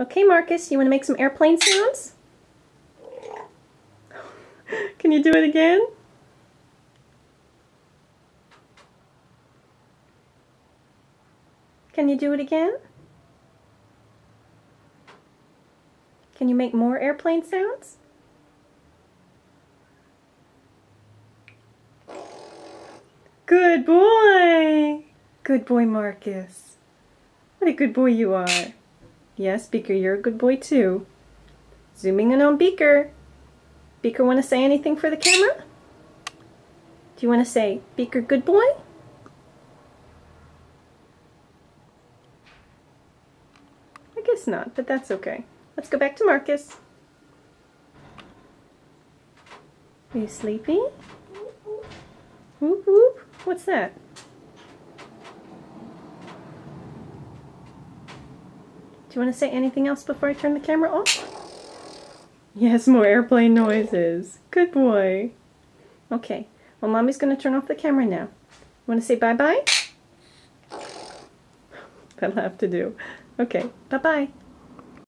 Okay, Marcus, you want to make some airplane sounds? Can you do it again? Can you do it again? Can you make more airplane sounds? Good boy! Good boy, Marcus. What a good boy you are. Yes, Beaker, you're a good boy too. Zooming in on Beaker. Beaker, want to say anything for the camera? Do you want to say, Beaker, good boy? I guess not, but that's okay. Let's go back to Marcus. Are you sleepy? Whoop whoop. What's that? Do you want to say anything else before I turn the camera off? Yes, more airplane noises. Good boy. Okay, well, Mommy's going to turn off the camera now. Want to say bye-bye? That'll have to do. Okay, bye-bye.